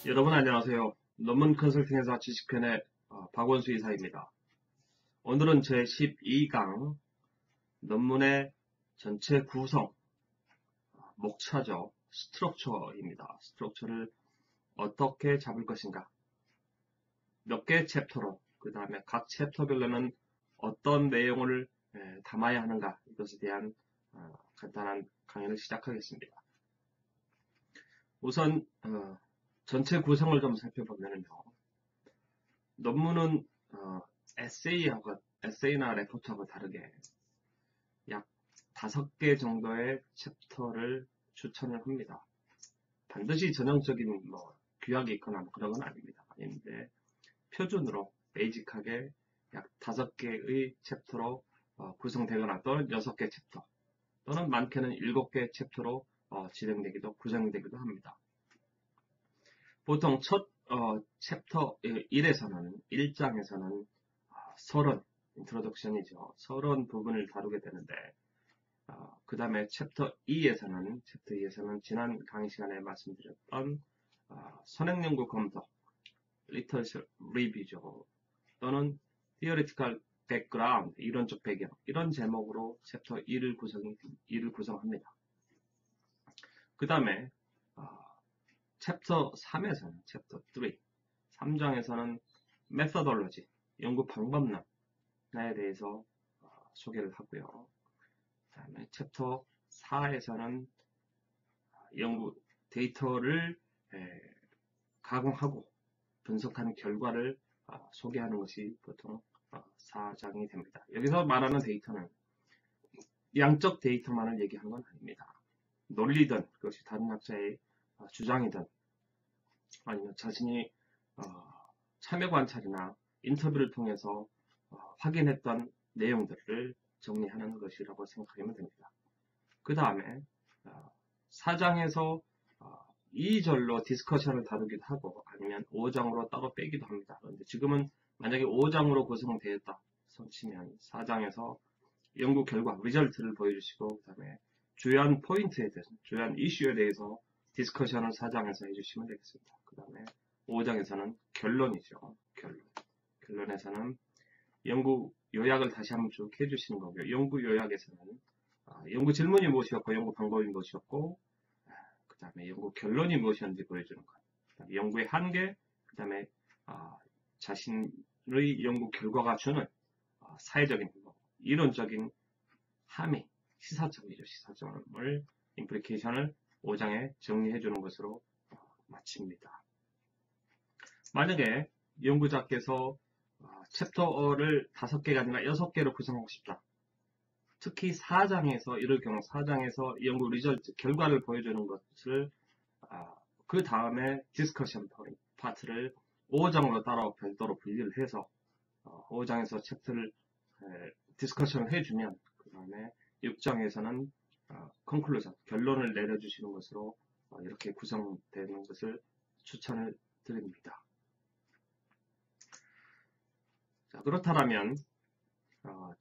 여러분 안녕하세요. 논문 컨설팅에서 지식편의 박원수 이사입니다. 오늘은 제 12강 논문의 전체 구성, 목차죠. 스트럭처입니다. 스트럭처를 어떻게 잡을 것인가, 몇 개의 챕터로, 그 다음에 각 챕터별로는 어떤 내용을 담아야 하는가, 이것에 대한 간단한 강의를 시작하겠습니다. 우선 전체 구성을 좀 살펴보면요. 논문은 에세이나 레포트하고 다르게 약 5개 정도의 챕터를 추천을 합니다. 반드시 전형적인 규약이 있거나 그런 건 아닙니다. 아닌데 표준으로 베이직하게 약 5개의 챕터로 구성되거나 또는 6개 챕터 또는 많게는 7개 챕터로 구성되기도 합니다. 보통 첫 챕터 1장에서는 서론, 인트로덕션이죠. 서론 부분을 다루게 되는데 그 다음에 챕터 2에서는 지난 강의 시간에 말씀드렸던 선행연구 검토, 리터처 리뷰죠. 또는 theoretical background, 이론적 배경, 이런 제목으로 챕터 2를 구성합니다. 그 다음에 챕터 3장에서는 methodology, 연구 방법론에 대해서 소개를 하고요. 그 다음에 챕터 4에서는 연구 데이터를 가공하고 분석한 결과를 소개하는 것이 보통 4장이 됩니다. 여기서 말하는 데이터는 양적 데이터만을 얘기한 건 아닙니다. 논리든 그것이 다른 학자의 주장이든 아니면 자신이 참여 관찰이나 인터뷰를 통해서 확인했던 내용들을 정리하는 것이라고 생각하면 됩니다. 그 다음에 4장에서 2절로 디스커션을 다루기도 하고 아니면 5장으로 따로 빼기도 합니다. 그런데 지금은 만약에 5장으로 구성되었다 치면 4장에서 연구 결과, 리절트를 보여주시고 그 다음에 주요한 포인트에 대해서, 주요한 이슈에 대해서 디스커션을 4장에서 해주시면 되겠습니다. 그 다음에 5장에서는 결론이죠. 결론에서는 연구 요약을 다시 한번 쭉 해주시는 거고요. 연구 요약에서는 연구 질문이 무엇이었고 연구 방법이 무엇이었고 그 다음에 연구 결론이 무엇이었는지 보여주는 것, 그다음에 연구의 한계, 그 다음에 자신의 연구 결과가 주는 사회적인 이론적인 함의 시사점이죠. 시사점을 임플리케이션을 5장에 정리해 주는 것으로 마칩니다. 만약에 연구자께서 챕터를 5개가 아니라 6개로 구성하고 싶다. 특히 4장에서 이럴 경우 4장에서 연구 리절트 결과를 보여주는 것을 그 다음에 디스커션 파트를 5장으로 따로 별도로 분리를 해서 5장에서 챕터를 디스커션을 해주면 그 다음에 6장에서는 컨클루전 결론을 내려주시는 것으로 이렇게 구성되는 것을 추천을 드립니다. 자, 그렇다면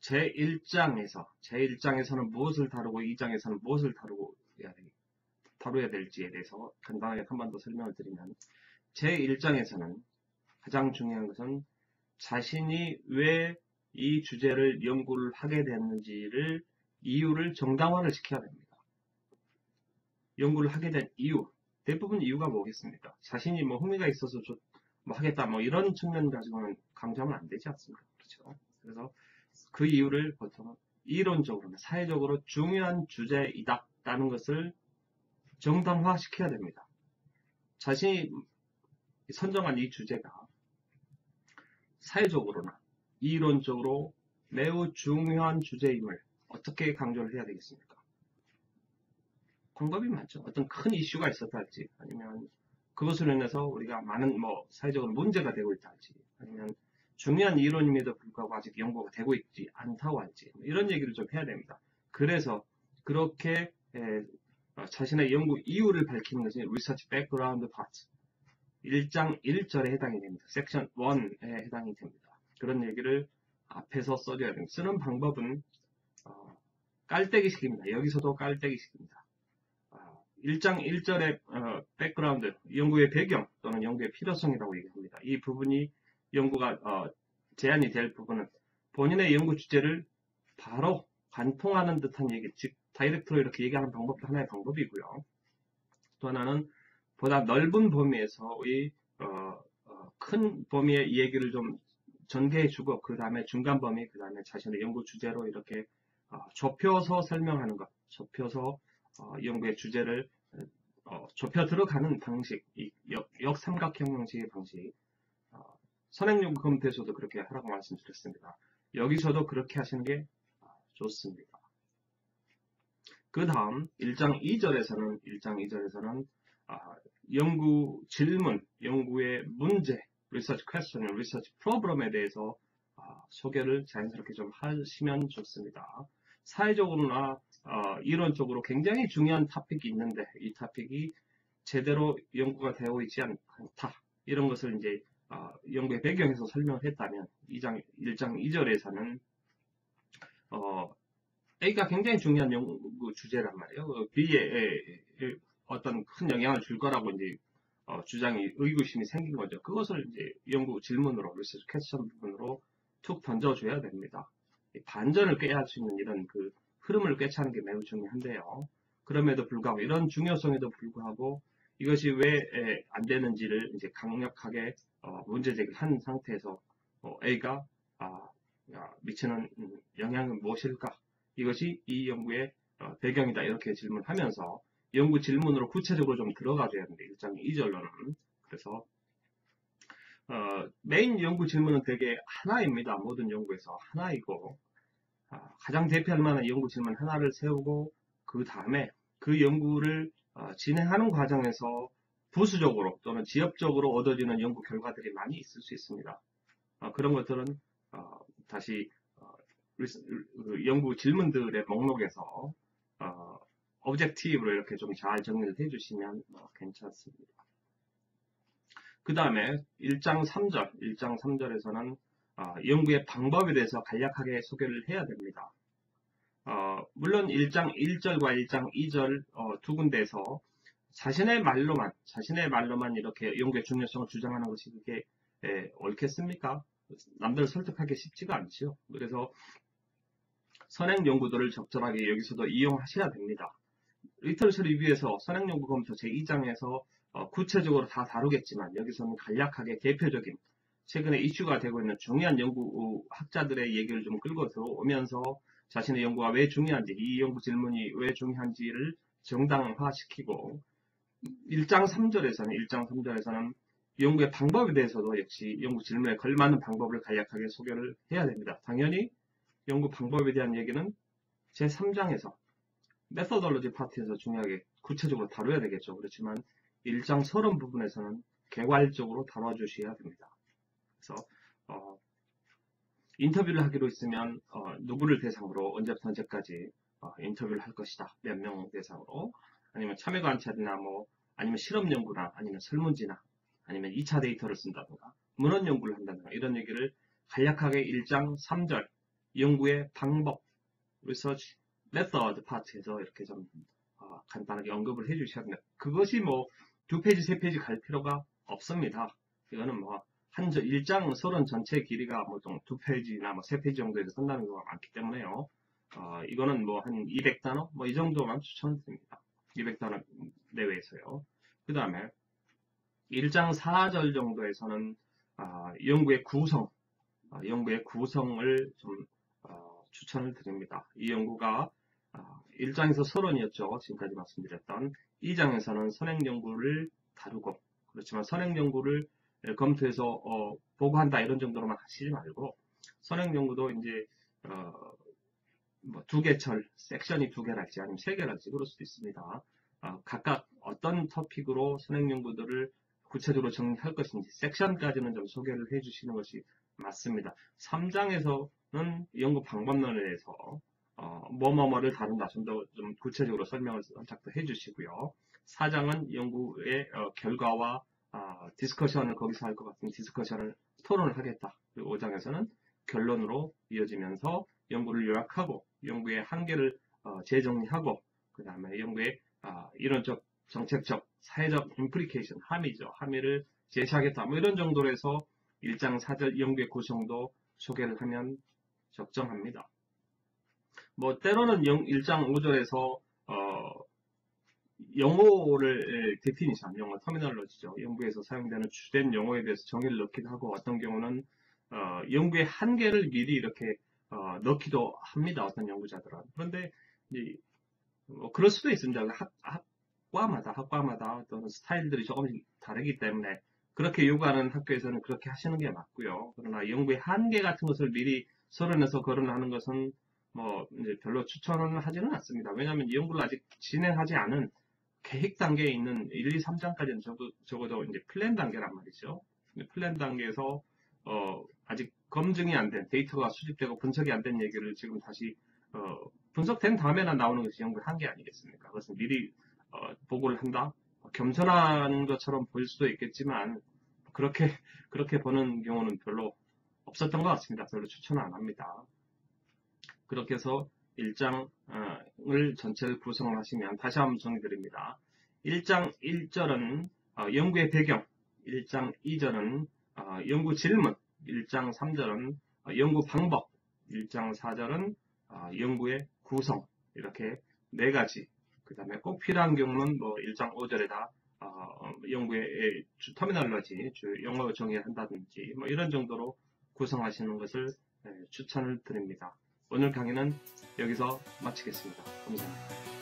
제1장에서는 무엇을 다루고 2장에서는 무엇을 다루어야 될지에 대해서 간단하게 한 번 더 설명을 드리면 제1장에서는 가장 중요한 것은 자신이 왜 이 주제를 연구를 하게 됐는지를 이유를 정당화를 시켜야 됩니다. 연구를 하게 된 이유, 대부분 이유가 뭐겠습니까? 자신이 흥미가 있어서 하겠다 이런 측면 가지고는 강조하면 안 되지 않습니까? 그렇죠? 그래서 그 이유를 보통 이론적으로, 사회적으로 중요한 주제이다라는 것을 정당화시켜야 됩니다. 자신이 선정한 이 주제가 사회적으로나 이론적으로 매우 중요한 주제임을 어떻게 강조를 해야 되겠습니까? 방법이 많죠. 어떤 큰 이슈가 있었다 할지, 아니면 그것으로 인해서 우리가 많은 사회적으로 문제가 되고 있다 할지, 아니면 중요한 이론임에도 불구하고 아직 연구가 되고 있지 않다고 할지, 이런 얘기를 좀 해야 됩니다. 그래서 그렇게 자신의 연구 이유를 밝히는 것이 Research Background Part 1장 1절에 해당이 됩니다. 섹션 1에 해당이 됩니다. 그런 얘기를 앞에서 써줘야 됩니다. 쓰는 방법은 깔때기식입니다. 여기서도 깔때기식입니다. 1장 1절의 백그라운드, 연구의 배경 또는 연구의 필요성이라고 얘기합니다. 이 부분이 연구가 제한이 될 부분은 본인의 연구 주제를 바로 관통하는 듯한 얘기, 즉 다이렉트로 이렇게 얘기하는 방법도 하나의 방법이고요. 또 하나는 보다 넓은 범위에서의 큰 범위의 얘기를 좀 전개해주고 그 다음에 중간 범위, 그 다음에 자신의 연구 주제로 이렇게 좁혀서 설명하는 것, 좁혀서 연구의 주제를 좁혀 들어가는 방식, 이 역삼각형 형식의 방식. 선행연구 검토에서도 그렇게 하라고 말씀드렸습니다. 여기서도 그렇게 하시는 게 좋습니다. 그 다음 1장 2절에서는 연구 질문, 연구의 문제, research question, research problem에 대해서 소개를 자연스럽게 좀 하시면 좋습니다. 사회적으로나 이론적으로 굉장히 중요한 토픽이 있는데 이 토픽이 제대로 연구가 되어 있지 않다. 이런 것을 이제 연구의 배경에서 설명을 했다면 1장 2절에서는 A가 굉장히 중요한 연구 주제란 말이에요. B에 어떤 큰 영향을 줄 거라고 이제 주장이 의구심이 생긴 거죠. 그것을 이제 연구 질문으로 리서치 퀘스천 부분으로 툭 던져줘야 됩니다. 반전을 꾀할 수 있는 이런 그 흐름을 꿰차는 게 매우 중요한데요. 그럼에도 불구하고 이런 중요성에도 불구하고 이것이 왜 안 되는지를 이제 강력하게 문제 제기를 한 상태에서 A가 미치는 영향은 무엇일까? 이것이 이 연구의 배경이다. 이렇게 질문하면서 연구 질문으로 구체적으로 좀 들어가줘야 합니다. 1장 2절로는. 그래서 메인 연구 질문은 되게 하나입니다. 모든 연구에서 하나이고 가장 대표할 만한 연구 질문 하나를 세우고 그 다음에 그 연구를 진행하는 과정에서 부수적으로 또는 지엽적으로 얻어지는 연구 결과들이 많이 있을 수 있습니다. 그런 것들은 다시 연구 질문들의 목록에서 오브젝티브로 이렇게 좀 잘 정리를 해주시면 괜찮습니다. 그 다음에 1장 3절에서는 연구의 방법에 대해서 간략하게 소개를 해야 됩니다. 물론 1장 1절과 1장 2절 두 군데에서 자신의 말로만 이렇게 연구의 중요성을 주장하는 것이 그게 옳겠습니까? 남들을 설득하기 쉽지가 않죠. 그래서 선행 연구들을 적절하게 여기서도 이용하셔야 됩니다. 리터러처 리뷰에서 선행 연구 검토 제2장에서 구체적으로 다 다루겠지만 여기서는 간략하게 대표적인 최근에 이슈가 되고 있는 중요한 연구 학자들의 얘기를 좀 끌고 들어오면서 자신의 연구가 왜 중요한지, 이 연구 질문이 왜 중요한지를 정당화시키고 1장 3절에서는 연구의 방법에 대해서도 역시 연구 질문에 걸맞는 방법을 간략하게 소개를 해야 됩니다. 당연히 연구 방법에 대한 얘기는 제3장에서 메소돌로지 파트에서 중요하게 구체적으로 다뤄야 되겠죠. 그렇지만 1장 서론 부분에서는 개괄적으로 다뤄주셔야 됩니다. 그래서 인터뷰를 하기로 했으면 누구를 대상으로 언제부터 언제까지 인터뷰를 할 것이다. 몇 명 대상으로 아니면 참여 관찰이나 아니면 실험 연구나 아니면 설문지나 아니면 2차 데이터를 쓴다든가 문헌 연구를 한다든가 이런 얘기를 간략하게 1장 3절 연구의 방법 research method 파트에서 이렇게 좀 간단하게 언급을 해주셔야 합니다. 그것이 두 페이지, 세 페이지 갈 필요가 없습니다. 이거는 1장 서론 전체 길이가 두 페이지나 세 페이지 정도에서 끝나는 경우가 많기 때문에요. 이거는 한 200단어? 이 정도만 추천드립니다. 200단어 내외에서요. 그 다음에 1장 4절 정도에서는 연구의 구성을 좀 추천을 드립니다. 이 연구가 1장에서 서론이었죠. 지금까지 말씀드렸던 2장에서는 선행연구를 다루고 그렇지만 선행연구를 검토해서 보고한다 이런 정도로만 하시지 말고 선행연구도 이제 두 개철 섹션이 두 개랄지 아니면 세 개랄지 그럴 수도 있습니다. 각각 어떤 토픽으로 선행연구들을 구체적으로 정리할 것인지 섹션까지는 좀 소개를 해주시는 것이 맞습니다. 3장에서는 연구 방법론에 대해서 뭐뭐뭐를 다룬다. 좀 더 좀 구체적으로 설명을 살짝 해주시고요. 4장은 연구의 결과와 디스커션을 거기서 할 것 같으면 디스커션을 토론을 하겠다. 그리고 5장에서는 결론으로 이어지면서 연구를 요약하고 연구의 한계를 재정리하고 그 다음에 연구의 이론적, 정책적, 사회적 임플리케이션, 함의죠. 함의를 제시하겠다. 뭐 이런 정도로 해서 1장 4절 연구의 구성도 소개를 하면 적정합니다. 뭐 때로는 1장 5절에서 용어를 데피니션, 용어 터미널로지죠. 연구에서 사용되는 주된 용어에 대해서 정의를 넣기도 하고 어떤 경우는 연구의 한계를 미리 이렇게 넣기도 합니다. 어떤 연구자들은. 그런데 그럴 수도 있습니다. 학과마다 어떤 스타일들이 조금씩 다르기 때문에 그렇게 요구하는 학교에서는 그렇게 하시는 게 맞고요. 그러나 연구의 한계 같은 것을 미리 서론에서 거론하는 것은 뭐 이제 별로 추천은 하지는 않습니다. 왜냐하면 이 연구를 아직 진행하지 않은 계획 단계에 있는 1, 2, 3장까지는 적어도 이제 플랜 단계란 말이죠. 플랜 단계에서 아직 검증이 안 된 데이터가 수집되고 분석이 안 된 얘기를 지금 다시 분석된 다음에나 나오는 것이 연구의 한계 아니겠습니까? 그것은 미리 보고를 한다. 겸손한 것처럼 보일 수도 있겠지만 그렇게 보는 경우는 별로 없었던 것 같습니다. 별로 추천은 안 합니다. 그렇게 해서 1장을 전체를 구성을 하시면 다시 한번 정리드립니다. 1장 1절은 연구의 배경, 1장 2절은 연구 질문, 1장 3절은 연구 방법, 1장 4절은 연구의 구성, 이렇게 네 가지. 그 다음에 꼭 필요한 경우는 뭐 1장 5절에다 연구의 주 터미널러지, 주 용어 정의를 한다든지 뭐 이런 정도로 구성하시는 것을 추천을 드립니다. 오늘 강의는 여기서 마치겠습니다. 감사합니다.